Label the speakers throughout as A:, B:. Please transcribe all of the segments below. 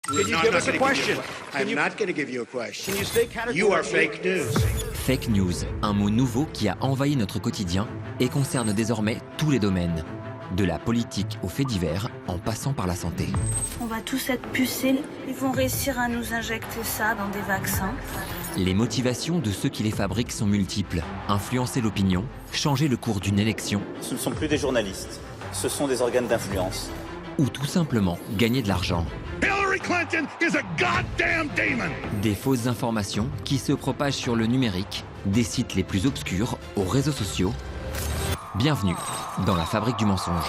A: Can you give us a question? I'm not going to give you a question. Can you stay categorical? You are fake news.
B: Fake news, un mot nouveau qui a envahi notre quotidien et concerne désormais tous les domaines. De la politique aux faits divers, en passant par la santé.
C: On va tous être pucés. Ils vont réussir à nous injecter ça dans des vaccins.
B: Les motivations de ceux qui les fabriquent sont multiples. Influencer l'opinion, changer le cours d'une élection.
D: Ce ne sont plus des journalistes, ce sont des organes d'influence.
B: Ou tout simplement gagner de l'argent.
E: Hillary Clinton is a goddamn demon.
B: Des fausses informations qui se propagent sur le numérique, des sites les plus obscurs aux réseaux sociaux. Bienvenue dans la fabrique du mensonge.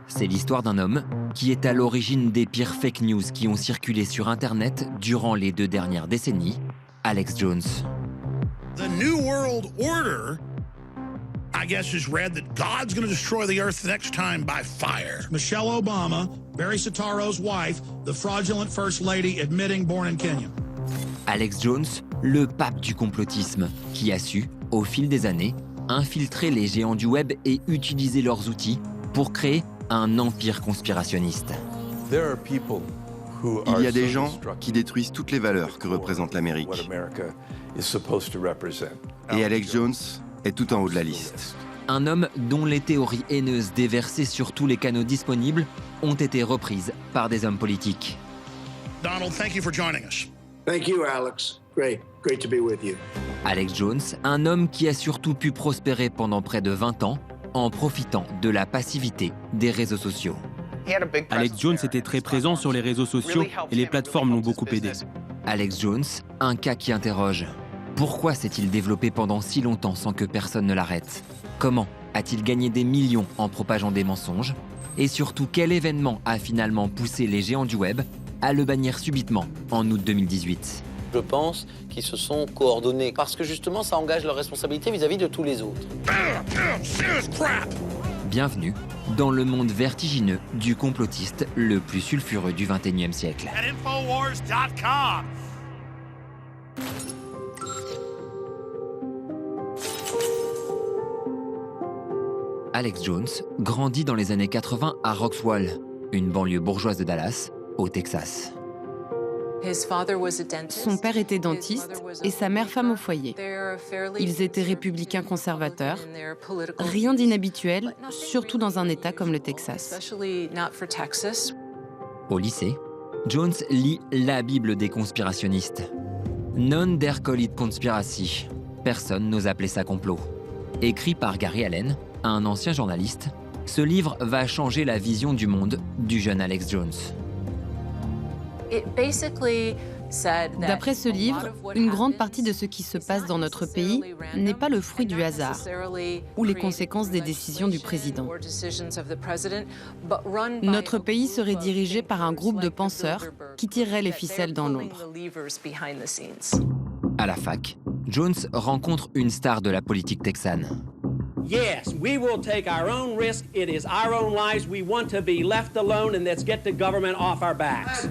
B: C'est l'histoire d'un homme qui est à l'origine des pires fake news qui ont circulé sur Internet durant les 2 dernières décennies, Alex Jones.
E: The New World Order, I guess, has read that God's going to destroy the earth next time by fire. Michelle Obama, Barry Soetoro's wife, the fraudulent first lady admitting born in Kenya.
B: Alex Jones, le pape du complotisme, qui a su, au fil des années, infiltrer les géants du web et utiliser leurs outils pour créer un empire conspirationniste.
F: Il y a des gens qui détruisent toutes les valeurs que représente l'Amérique. Et Alex Jones est tout en haut de la liste.
B: Un homme dont les théories haineuses déversées sur tous les canaux disponibles ont été reprises par des hommes politiques.
E: Donald, thank you for joining us.
A: Thank you, Alex. Great to be with you.
B: Alex Jones, un homme qui a surtout pu prospérer pendant près de 20 ans en profitant de la passivité des réseaux sociaux.
G: Alex Jones était très présent sur les réseaux sociaux et les plateformes l'ont beaucoup aidé.
B: Alex Jones, un cas qui interroge. Pourquoi s'est-il développé pendant si longtemps sans que personne ne l'arrête? Comment a-t-il gagné des millions en propageant des mensonges? Et surtout, quel événement a finalement poussé les géants du web à le bannir subitement en août 2018?
H: Je pense qu'ils se sont coordonnés parce que justement ça engage leur responsabilité vis-à-vis de tous les autres.
B: Bienvenue dans le monde vertigineux du complotiste le plus sulfureux du XXIe siècle. Alex Jones grandit dans les années 80 à Roswell, une banlieue bourgeoise de Dallas, au Texas.
I: Son père était dentiste et sa mère femme au foyer. Ils étaient républicains conservateurs. Rien d'inhabituel, surtout dans un État comme le Texas.
B: Au lycée, Jones lit la Bible des conspirationnistes. Non der Colit Conspiracy. Personne n'ose appeler ça complot. Écrit par Gary Allen, un ancien journaliste, ce livre va changer la vision du monde du jeune Alex Jones.
I: D'après ce livre, une grande partie de ce qui se passe dans notre pays n'est pas le fruit du hasard ou les conséquences des décisions du président. Notre pays serait dirigé par un groupe de penseurs qui tireraient les ficelles dans l'ombre.
B: À la fac, Jones rencontre une star de la politique texane.
J: Yes, we will take our own risk. It is our own lives. We want to be left alone and let's get the government off our backs.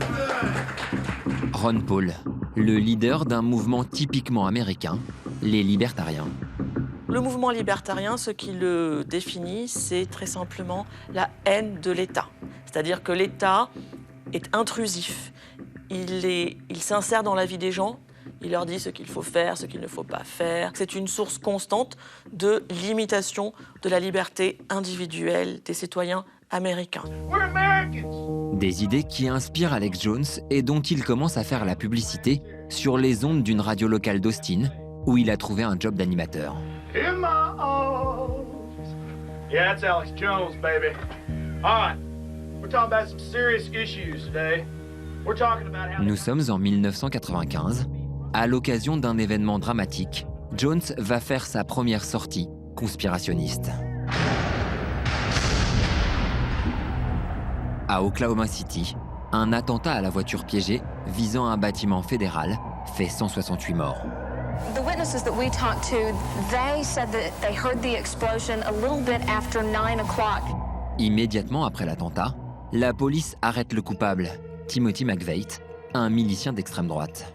B: Ron Paul, le leader d'un mouvement typiquement américain, les libertariens.
K: Le mouvement libertarien, ce qui le définit, c'est très simplement la haine de l'État. C'est-à-dire que l'État est intrusif. Il s'insère dans la vie des gens. Il leur dit ce qu'il faut faire, ce qu'il ne faut pas faire. C'est une source constante de limitation de la liberté individuelle des citoyens américains.
B: Des idées qui inspirent Alex Jones et dont il commence à faire la publicité sur les ondes d'une radio locale d'Austin, où il a trouvé un job d'animateur.
L: In my arms. Yeah, that's Alex Jones, baby. All right, we're talking about some serious issues today. We're talking about how...
B: Nous sommes en 1995. À l'occasion d'un événement dramatique, Jones va faire sa première sortie conspirationniste. À Oklahoma City, un attentat à la voiture piégée visant un bâtiment fédéral fait 168 morts.
M: The witnesses that we talked to, they said that they heard the explosion a little bit after 9 o'clock.
B: Immédiatement après l'attentat, la police arrête le coupable, Timothy McVeigh, un milicien d'extrême droite.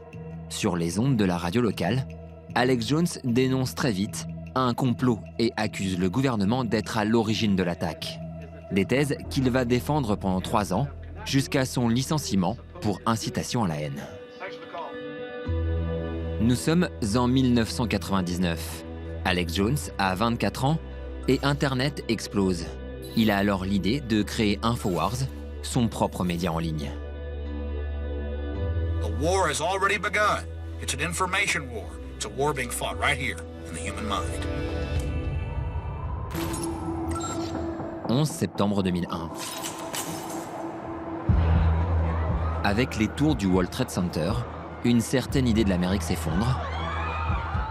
B: Sur les ondes de la radio locale, Alex Jones dénonce très vite un complot et accuse le gouvernement d'être à l'origine de l'attaque. Des thèses qu'il va défendre pendant 3 ans, jusqu'à son licenciement pour incitation à la haine. Nous sommes en 1999. Alex Jones a 24 ans et Internet explose. Il a alors l'idée de créer Infowars, son propre média en ligne.
N: The war has already begun. It's an information war. It's a war being fought right here in the human mind.
B: 11 septembre 2001. Avec les tours du World Trade Center, une certaine idée de l'Amérique s'effondre,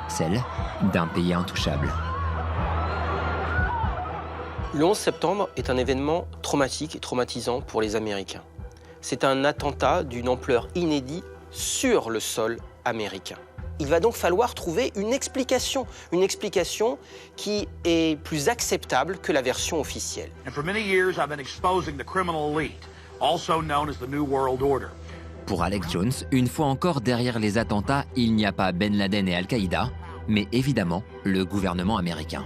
B: celle d'un pays intouchable.
H: Le 11 septembre est un événement traumatique et traumatisant pour les Américains. C'est un attentat d'une ampleur inédite sur le sol américain. Il va donc falloir trouver une explication qui est plus acceptable que la version officielle.
N: And for many years, I've been exposing the criminal elite, also known as the New World Order.
B: Pour Alex Jones, une fois encore derrière les attentats, il n'y a pas Ben Laden et Al-Qaïda, mais évidemment le gouvernement américain.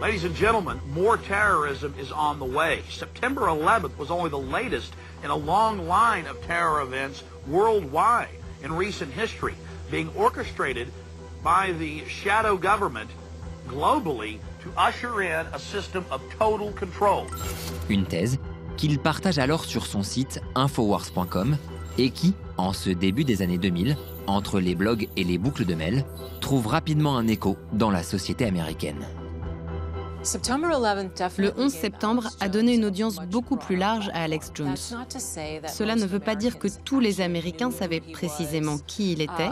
N: Ladies and gentlemen, more terrorism is on the way. September 11th was only the latest in a long line of terror events worldwide in recent history, being orchestrated by the shadow government globally to usher in a system of total control.
B: Une thèse qu'il partage alors sur son site infowars.com et qui, en ce début des années 2000, entre les blogs et les boucles de mail, trouve rapidement un écho dans la société américaine.
I: Le 11 septembre a donné une audience beaucoup plus large à Alex Jones. Cela ne veut pas dire que tous les Américains savaient précisément qui il était,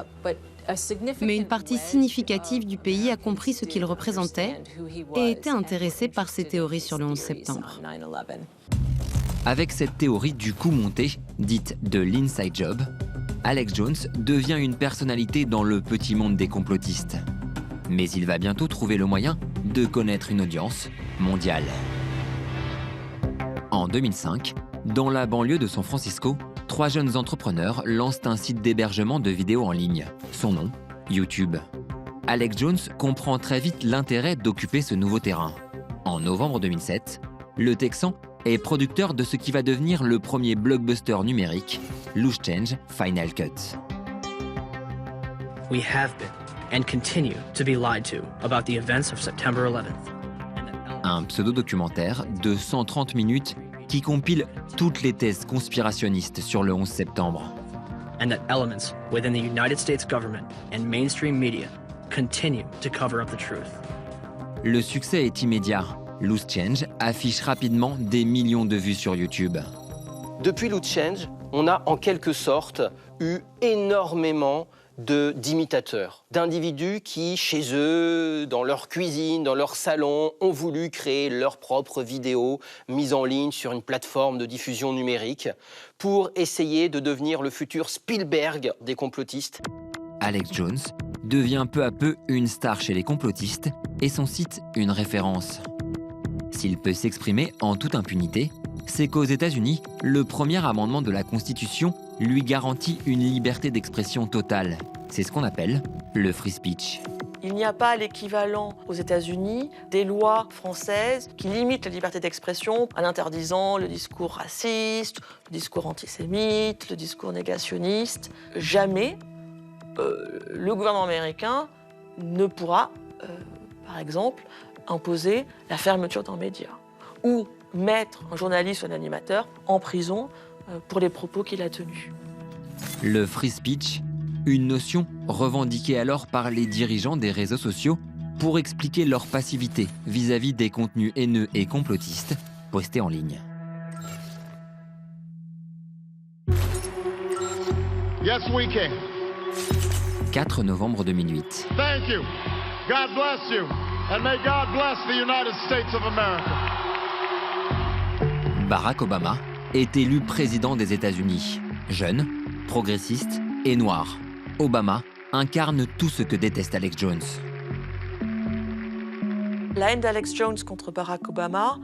I: mais une partie significative du pays a compris ce qu'il représentait et était intéressée par ses théories sur le 11 septembre.
B: Avec cette théorie du coup monté, dite de l'inside job, Alex Jones devient une personnalité dans le petit monde des complotistes. Mais il va bientôt trouver le moyen de connaître une audience mondiale. En 2005, dans la banlieue de San Francisco, 3 jeunes entrepreneurs lancent un site d'hébergement de vidéos en ligne. Son nom, YouTube. Alex Jones comprend très vite l'intérêt d'occuper ce nouveau terrain. En novembre 2007, le Texan est producteur de ce qui va devenir le premier blockbuster numérique, Loose Change Final Cut.
O: We have been and continue to be lied to about the events of September 11th.
B: Un pseudo-documentaire de 130 minutes qui compile toutes les thèses conspirationnistes sur le 11 septembre.
O: And that elements within the United States government and mainstream media continue to cover up the truth.
B: Le succès est immédiat. Loose Change affiche rapidement des millions de vues sur YouTube.
H: Depuis Loose Change, on a en quelque sorte eu énormément d'imitateurs, d'individus qui, chez eux, dans leur cuisine, dans leur salon, ont voulu créer leurs propres vidéos mises en ligne sur une plateforme de diffusion numérique pour essayer de devenir le futur Spielberg des complotistes.
B: Alex Jones devient peu à peu une star chez les complotistes et son site une référence. S'il peut s'exprimer en toute impunité, c'est qu'aux États-Unis, le premier amendement de la Constitution lui garantit une liberté d'expression totale. C'est ce qu'on appelle le free speech.
K: Il n'y a pas l'équivalent aux États-Unis des lois françaises qui limitent la liberté d'expression en interdisant le discours raciste, le discours antisémite, le discours négationniste. Jamais le gouvernement américain ne pourra, par exemple, imposer la fermeture d'un média ou mettre un journaliste ou un animateur en prison pour les propos qu'il a tenus.
B: Le free speech, une notion revendiquée alors par les dirigeants des réseaux sociaux pour expliquer leur passivité vis-à-vis des contenus haineux et complotistes postés en ligne.
L: Yes, we can.
B: 4 novembre 2008.
L: Thank you. God bless you. And may God bless the United States of America.
B: Barack Obama est élu président des États-Unis. Jeune, progressiste et noir, Obama incarne tout ce que déteste Alex Jones.
K: La haine d'Alex Jones contre Barack Obama,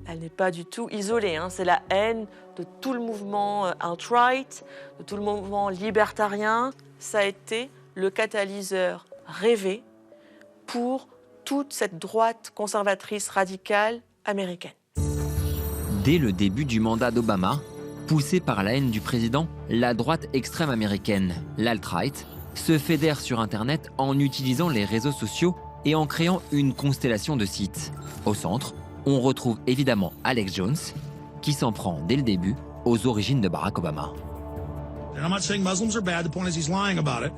K: elle n'est pas du tout isolée. C'est la haine de tout le mouvement alt-right, de tout le mouvement libertarien. Ça a été le catalyseur rêvé pour toute cette droite conservatrice radicale américaine.
B: Dès le début du mandat d'Obama, poussée par la haine du président, la droite extrême américaine, l'alt-right, se fédère sur Internet en utilisant les réseaux sociaux et en créant une constellation de sites. Au centre, on retrouve évidemment Alex Jones, qui s'en prend dès le début aux origines de Barack Obama.
E: And I'm not saying Muslims are bad, the point is he's lying about it.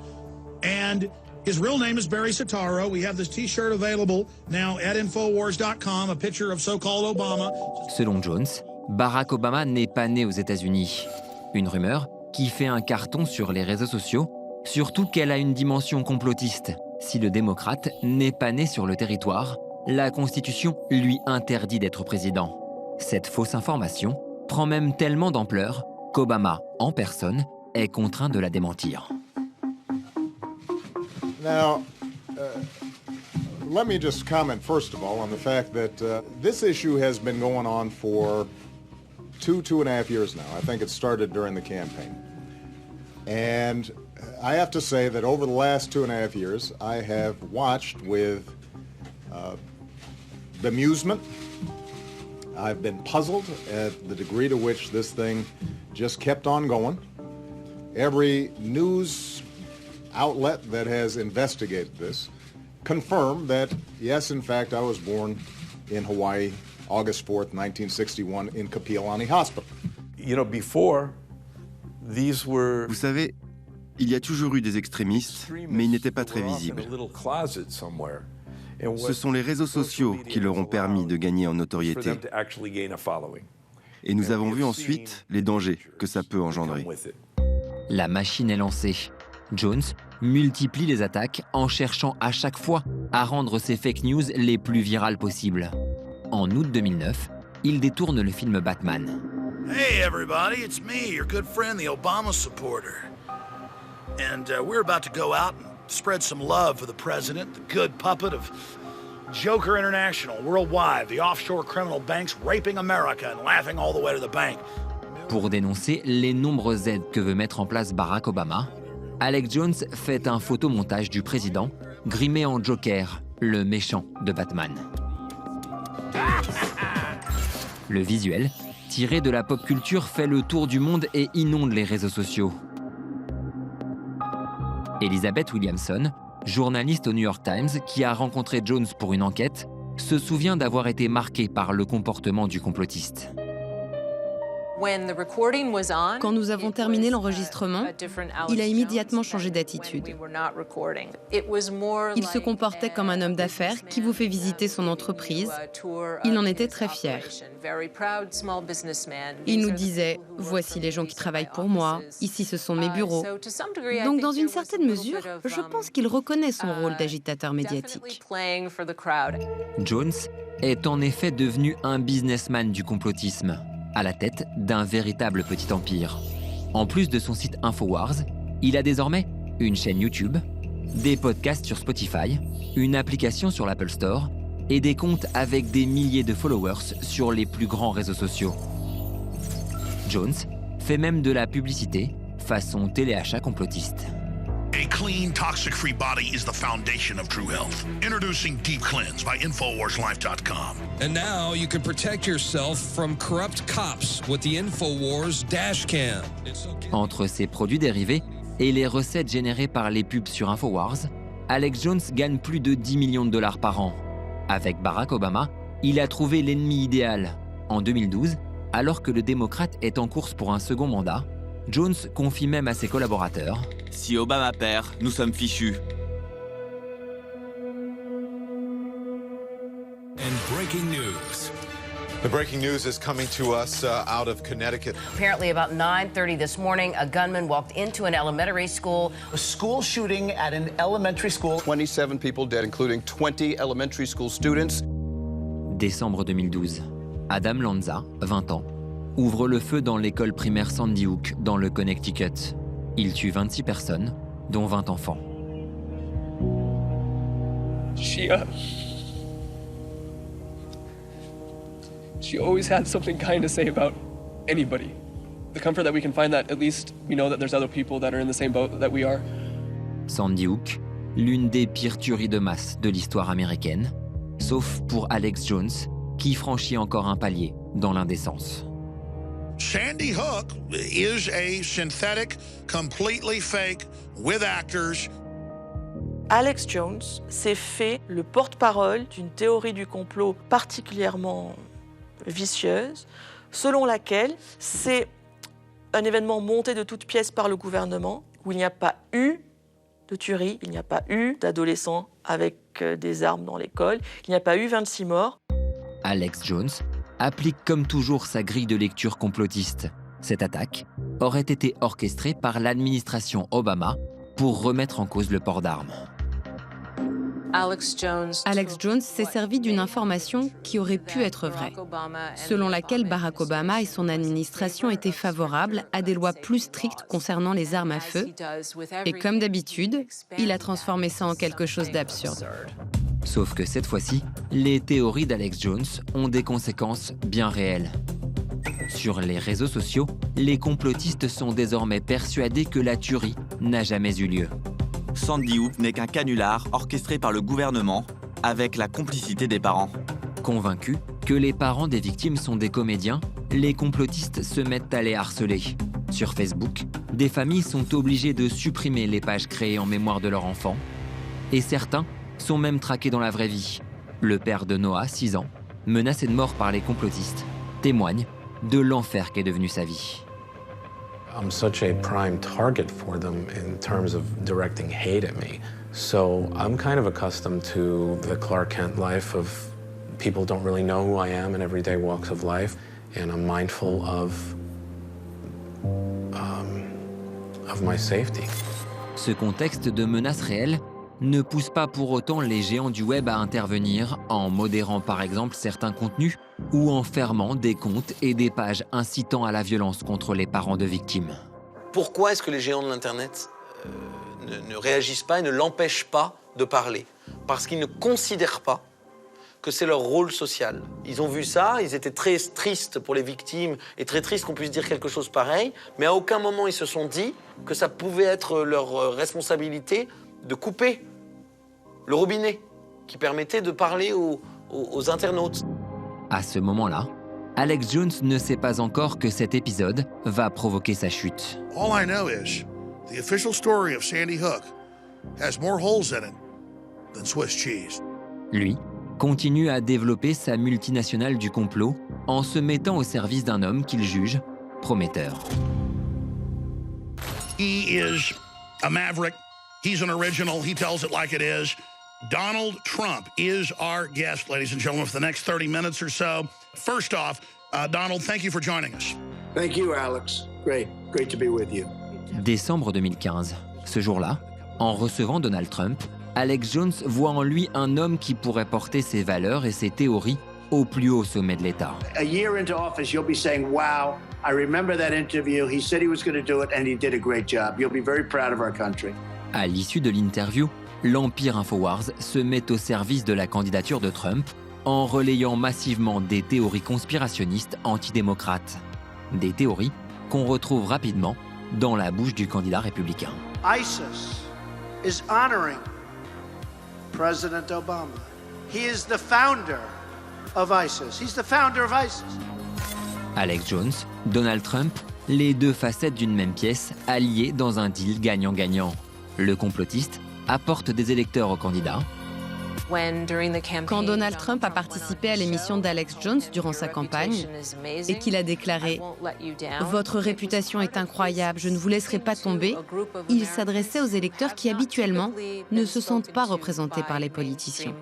E: And his real name is Barry Soetoro. We have this t-shirt available now at Infowars.com, a picture of so-called Obama.
B: Selon Jones, Barack Obama n'est pas né aux États-Unis. Une rumeur qui fait un carton sur les réseaux sociaux, surtout qu'elle a une dimension complotiste. Si le démocrate n'est pas né sur le territoire, la Constitution lui interdit d'être président. Cette fausse information prend même tellement d'ampleur qu'Obama, en personne, est contraint de la démentir.
P: Now, let me just comment first of all on the fact that this issue has been going on for 2.5 years now. I think it started during the campaign. And I have to say that over the last 2.5 years, I have watched with bemusement. I've been puzzled at the degree to which this thing just kept on going. Every news outlet that has investigated this confirmed that, yes, in fact, I was born in Hawaii, August 4th, 1961, in Kapiolani Hospital.
Q: You know, before, these were...
F: Vous savez, il y a toujours eu des extrémistes, mais ils n'étaient pas très visibles. Ce sont les réseaux sociaux qui leur ont permis de gagner en notoriété. Et nous avons vu ensuite les dangers que ça peut engendrer.
B: La machine est lancée. Jones multiplie les attaques en cherchant à chaque fois à rendre ses fake news les plus virales possibles. En août 2009, il détourne le film Batman.
E: Hey everybody, it's me, your good friend, the Obama supporter. And we're about to go out and spread some love for the president, the good puppet of Joker International, worldwide, the offshore criminal banks raping America and laughing all the way to the bank.
B: Pour dénoncer les nombreuses aides que veut mettre en place Barack Obama, Alex Jones fait un photomontage du président, grimé en Joker, le méchant de Batman. Le visuel, tiré de la pop culture, fait le tour du monde et inonde les réseaux sociaux. Elizabeth Williamson, journaliste au New York Times qui a rencontré Jones pour une enquête, se souvient d'avoir été marquée par le comportement du complotiste.
I: Quand nous avons terminé l'enregistrement, il a immédiatement changé d'attitude. Il se comportait comme un homme d'affaires qui vous fait visiter son entreprise. Il en était très fier. Il nous disait « Voici les gens qui travaillent pour moi, ici ce sont mes bureaux ». Donc dans une certaine mesure, je pense qu'il reconnaît son rôle d'agitateur médiatique.
B: Jones est en effet devenu un businessman du complotisme, à la tête d'un véritable petit empire. En plus de son site Infowars, il a désormais une chaîne YouTube, des podcasts sur Spotify, une application sur l'Apple Store et des comptes avec des milliers de followers sur les plus grands réseaux sociaux. Jones fait même de la publicité façon téléachat complotiste.
E: A clean, toxic-free body is the foundation of true health. Introducing Deep Cleanse by InfoWarsLife.com.
R: And now you can protect yourself from corrupt cops with the InfoWars Dashcam.
B: Entre ses produits dérivés et les recettes générées par les pubs sur Infowars, Alex Jones gagne plus de 10 millions de dollars par an. Avec Barack Obama, il a trouvé l'ennemi idéal. En 2012, alors que le démocrate est en course pour un second mandat, Jones confie même à ses collaborateurs «
S: Si Obama perd, nous sommes fichus ».
R: And breaking news.
T: The breaking news is coming to us out of Connecticut.
U: Apparently about 9:30 this morning, a gunman walked into an elementary school.
V: A school shooting at an elementary school.
W: 27 people dead, including 20 elementary school students.
B: Décembre 2012. Adam Lanza, 20 ans, ouvre le feu dans l'école primaire Sandy Hook, dans le Connecticut. Il tue 26 personnes, dont 20 enfants.
X: She always had something kind to say about anybody. The comfort that we can find that at least we know that there's other people that are in the same boat that we are.
B: Sandy Hook, l'une des pires tueries de masse de l'histoire américaine, sauf pour Alex Jones, qui franchit encore un palier dans l'indécence.
E: Sandy Hook is a synthetic, completely fake, with actors.
K: Alex Jones s'est fait le porte-parole d'une théorie du complot particulièrement vicieuse, selon laquelle c'est un événement monté de toutes pièces par le gouvernement, où il n'y a pas eu de tuerie, il n'y a pas eu d'adolescents avec des armes dans l'école, il n'y a pas eu 26 morts.
B: Alex Jones applique comme toujours sa grille de lecture complotiste. Cette attaque aurait été orchestrée par l'administration Obama pour remettre en cause le port d'armes.
I: Alex Jones s'est servi d'une information qui aurait pu être vraie, selon laquelle Barack Obama et son administration étaient favorables à des lois plus strictes concernant les armes à feu. Et comme d'habitude, il a transformé ça en quelque chose d'absurde.
B: Sauf que cette fois-ci, les théories d'Alex Jones ont des conséquences bien réelles. Sur les réseaux sociaux, les complotistes sont désormais persuadés que la tuerie n'a jamais eu lieu.
S: Sandy Hook n'est qu'un canular orchestré par le gouvernement avec la complicité des parents.
B: Convaincus que les parents des victimes sont des comédiens, les complotistes se mettent à les harceler. Sur Facebook, des familles sont obligées de supprimer les pages créées en mémoire de leur enfant. Et certains sont même traqués dans la vraie vie. Le père de Noah, 6 ans, menacé de mort par les complotistes, témoigne de l'enfer qu'est devenu sa vie.
A: I'm such a prime target for them in terms of directing hate at me. So I'm kind of accustomed to the Clark Kent life of people don't really know who I am in everyday walks of life, and I'm mindful of my safety.
B: Ce contexte de menace réelle ne pousse pas pour autant les géants du web à intervenir en modérant par exemple certains contenus ou en fermant des comptes et des pages incitant à la violence contre les parents de victimes.
C: Pourquoi est-ce que les géants de l'Internet ne réagissent pas et ne l'empêchent pas de parler? Parce qu'ils ne considèrent pas que c'est leur rôle social. Ils ont vu ça, ils étaient très tristes pour les victimes et très tristes qu'on puisse dire quelque chose pareil, mais à aucun moment ils se sont dit que ça pouvait être leur responsabilité de couper le robinet qui permettait de parler aux internautes.
B: À ce moment-là, Alex Jones ne sait pas encore que cet épisode va provoquer sa chute.
E: All I know is the official story of Sandy Hook has more holes in it than Swiss cheese.
B: Lui continue à développer sa multinationale du complot en se mettant au service d'un homme qu'il juge prometteur.
E: He is a maverick. He's an original. He tells it like it is. Donald Trump is our guest, ladies and gentlemen, for the next 30 minutes or so. First off, Donald, thank you for joining us.
D: Thank you, Alex. Great to be with you.
B: Décembre 2015. Ce jour-là, en recevant Donald Trump, Alex Jones voit en lui un homme qui pourrait porter ses valeurs et ses théories au plus haut sommet de l'État.
D: A year into office, you'll be saying, wow, I remember that interview. He said he was going to do it, and he did a great job. You'll be very proud of our country.
B: À l'issue de l'interview, l'Empire Infowars se met au service de la candidature de Trump en relayant massivement des théories conspirationnistes antidémocrates. Des théories qu'on retrouve rapidement dans la bouche du candidat républicain.
D: ISIS is honoring President Obama. He is the founder of ISIS. He's the founder of ISIS.
B: Alex Jones, Donald Trump, les deux facettes d'une même pièce, alliées dans un deal gagnant-gagnant. Le complotiste apporte des électeurs au candidat.
I: Quand Donald Trump a participé à l'émission d'Alex Jones durant sa campagne et qu'il a déclaré « Votre réputation est incroyable, je ne vous laisserai pas tomber », il s'adressait aux électeurs qui habituellement ne se sentent pas représentés par les politiciens.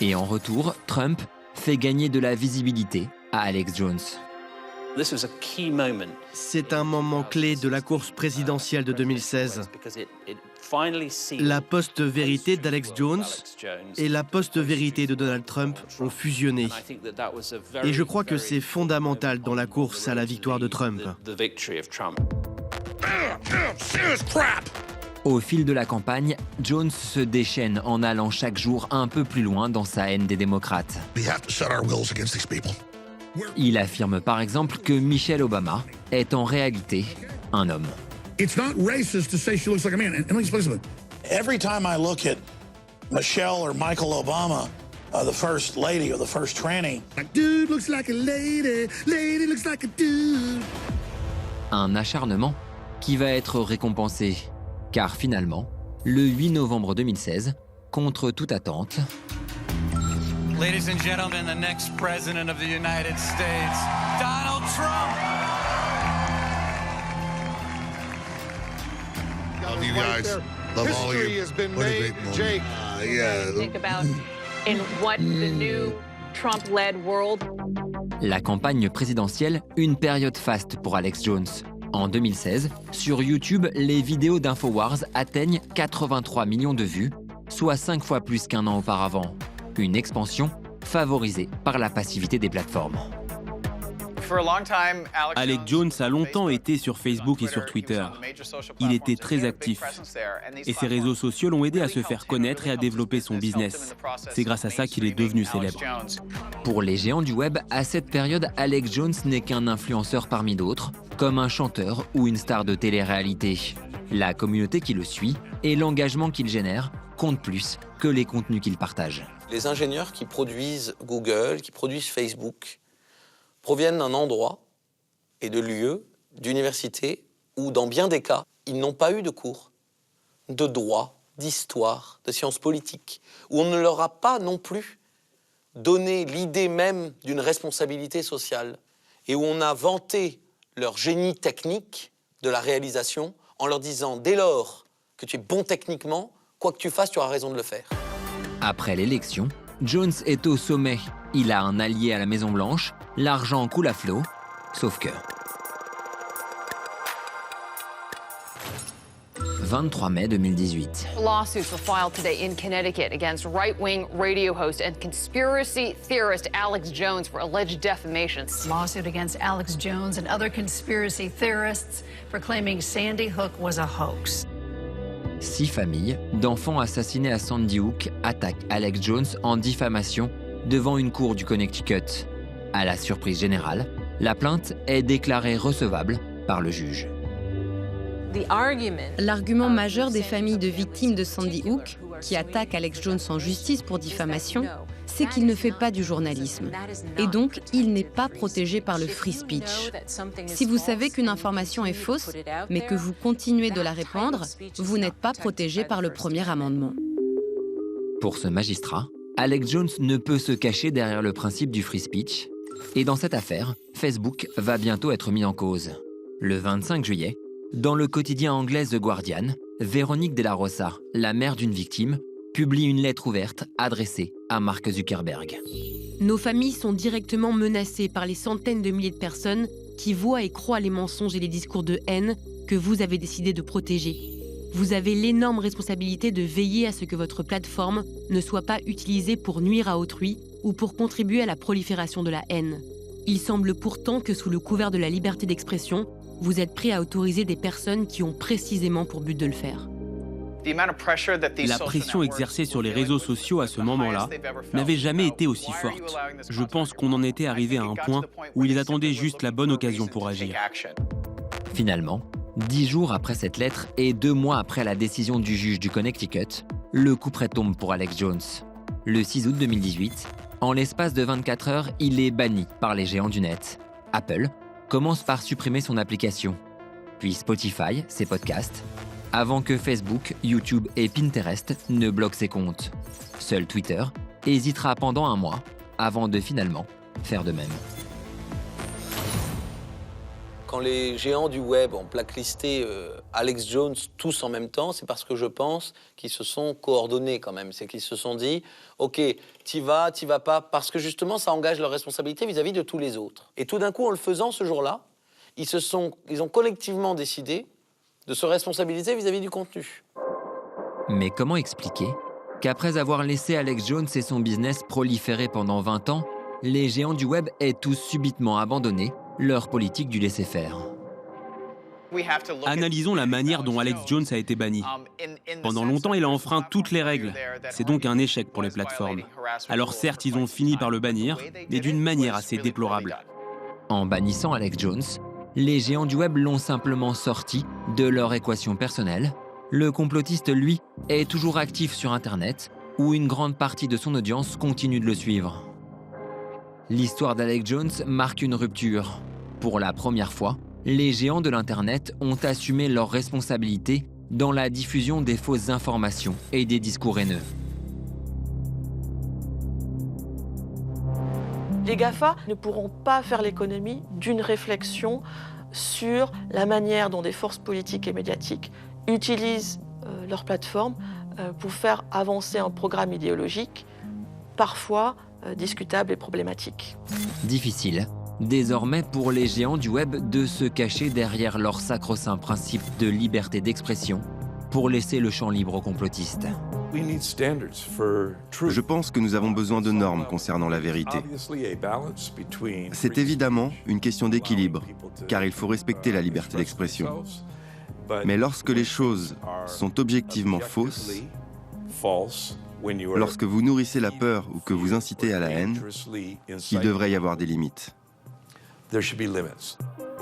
B: Et en retour, Trump fait gagner de la visibilité à Alex Jones.
G: C'est un moment clé de la course présidentielle de 2016. La post-vérité d'Alex Jones et la post-vérité de Donald Trump ont fusionné. Et je crois que c'est fondamental dans la course à la victoire de Trump.
B: Au fil de la campagne, Jones se déchaîne en allant chaque jour un peu plus loin dans sa haine des démocrates. Il affirme par exemple que Michelle Obama est en réalité un homme.
E: It's not racist to say she looks like a man. And let me explain something. Every time I look at Michelle or Michael Obama, the first lady or the first tranny. A dude looks like a lady, lady looks like a dude.
B: Un acharnement qui va être récompensé, car finalement, le 8 novembre 2016, contre toute attente,
J: Ladies and gentlemen, the next president of the United States, Donald Trump.
E: Love you guys. Love all of you.
M: History has been made, Jake.
N: Think about in what the new Trump-led world.
B: la campagne présidentielle, une période faste pour Alex Jones. En 2016, sur YouTube, les vidéos d'InfoWars atteignent 83 millions de vues, soit 5 fois plus qu'un an auparavant. Une expansion favorisée par la passivité des plateformes.
O: Alex Jones a longtemps été sur Facebook et sur Twitter. Il était très actif. Et ces réseaux sociaux l'ont aidé à se faire connaître et à développer son business. C'est grâce à ça qu'il est devenu célèbre.
B: Pour les géants du web, à cette période, Alex Jones n'est qu'un influenceur parmi d'autres, comme un chanteur ou une star de télé-réalité. La communauté qui le suit et l'engagement qu'il génère comptent plus que les contenus qu'il partage.
C: Les ingénieurs qui produisent Google, qui produisent Facebook, proviennent d'un endroit et de lieux, d'universités, où dans bien des cas, ils n'ont pas eu de cours de droit, d'histoire, de sciences politiques, où on ne leur a pas non plus donné l'idée même d'une responsabilité sociale, et où on a vanté leur génie technique de la réalisation en leur disant, dès lors que tu es bon techniquement, quoi que tu fasses, tu auras raison de le faire.
B: Après l'élection, Jones est au sommet. Il a un allié à la Maison-Blanche, l'argent coule à flot, sauf que... 23 mai 2018.
N: Lawsuits were filed today in Connecticut against right-wing radio host and conspiracy theorist Alex Jones for alleged defamation.
Y: Lawsuit against Alex Jones and other conspiracy theorists for claiming Sandy Hook was a hoax.
B: 6 familles d'enfants assassinés à Sandy Hook attaquent Alex Jones en diffamation devant une cour du Connecticut. À la surprise générale, la plainte est déclarée recevable par le juge.
I: L'argument majeur des familles de victimes de Sandy Hook, qui attaquent Alex Jones en justice pour diffamation, c'est qu'il ne fait pas du journalisme. Et donc, il n'est pas protégé par le free speech. Si vous savez qu'une information est fausse, mais que vous continuez de la répandre, vous n'êtes pas protégé par le premier amendement.
B: Pour ce magistrat, Alex Jones ne peut se cacher derrière le principe du free speech. Et dans cette affaire, Facebook va bientôt être mis en cause. Le 25 juillet, dans le quotidien anglais The Guardian, Véronique Della Rosa, la mère d'une victime, publie une lettre ouverte adressée à Mark Zuckerberg.
Z: Nos familles sont directement menacées par les centaines de milliers de personnes qui voient et croient les mensonges et les discours de haine que vous avez décidé de protéger. Vous avez l'énorme responsabilité de veiller à ce que votre plateforme ne soit pas utilisée pour nuire à autrui ou pour contribuer à la prolifération de la haine. Il semble pourtant que sous le couvert de la liberté d'expression, vous êtes prêt à autoriser des personnes qui ont précisément pour but de le faire.
O: La pression exercée sur les réseaux sociaux à ce moment-là n'avait jamais été aussi forte. Je pense qu'on en était arrivé à un point où ils attendaient juste la bonne occasion pour agir.
B: Finalement, 10 jours après cette lettre et 2 mois après la décision du juge du Connecticut, le coup près tombe pour Alex Jones. Le 6 août 2018, en l'espace de 24 heures, il est banni par les géants du net. Apple commence par supprimer son application, puis Spotify, ses podcasts, avant que Facebook, YouTube et Pinterest ne bloquent ses comptes. Seul Twitter hésitera pendant 1 mois avant de finalement faire de même.
C: Quand les géants du web ont blacklisté Alex Jones tous en même temps, c'est parce que je pense qu'ils se sont coordonnés quand même. C'est qu'ils se sont dit, OK, t'y vas pas, parce que justement, ça engage leur responsabilité vis-à-vis de tous les autres. Et tout d'un coup, en le faisant ce jour-là, ils ont collectivement décidé de se responsabiliser vis-à-vis du contenu.
B: Mais comment expliquer qu'après avoir laissé Alex Jones et son business proliférer pendant 20 ans, les géants du web aient tous subitement abandonné leur politique du laisser-faire?
O: Analysons la manière dont Alex Jones a été banni. Pendant longtemps, il a enfreint toutes les règles. C'est donc un échec pour les plateformes. Alors certes, ils ont fini par le bannir, mais d'une manière assez déplorable.
B: En bannissant Alex Jones, les géants du web l'ont simplement sorti de leur équation personnelle. Le complotiste, lui, est toujours actif sur Internet, où une grande partie de son audience continue de le suivre. L'histoire d'Alex Jones marque une rupture. Pour la première fois, les géants de l'Internet ont assumé leurs responsabilités dans la diffusion des fausses informations et des discours haineux.
K: Les GAFA ne pourront pas faire l'économie d'une réflexion sur la manière dont des forces politiques et médiatiques utilisent leur plateforme pour faire avancer un programme idéologique, parfois discutable et problématique.
B: Difficile, désormais pour les géants du web de se cacher derrière leur sacro-saint principe de liberté d'expression pour laisser le champ libre aux complotistes.
F: Je pense que nous avons besoin de normes concernant la vérité. C'est évidemment une question d'équilibre, car il faut respecter la liberté d'expression. Mais lorsque les choses sont objectivement fausses, lorsque vous nourrissez la peur ou que vous incitez à la haine, il devrait y avoir des limites.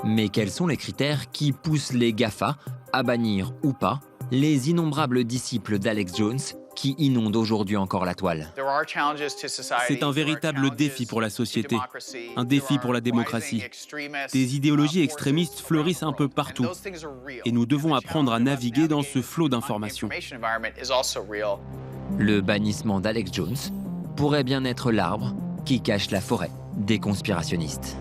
B: Mais quels sont les critères qui poussent les GAFA à bannir ou pas les innombrables disciples d'Alex Jones qui inondent aujourd'hui encore la toile?
O: C'est un véritable défi pour la société, un défi pour la démocratie. Des idéologies extrémistes fleurissent un peu partout et nous devons apprendre à naviguer dans ce flot d'informations.
B: Le bannissement d'Alex Jones pourrait bien être l'arbre qui cache la forêt des conspirationnistes.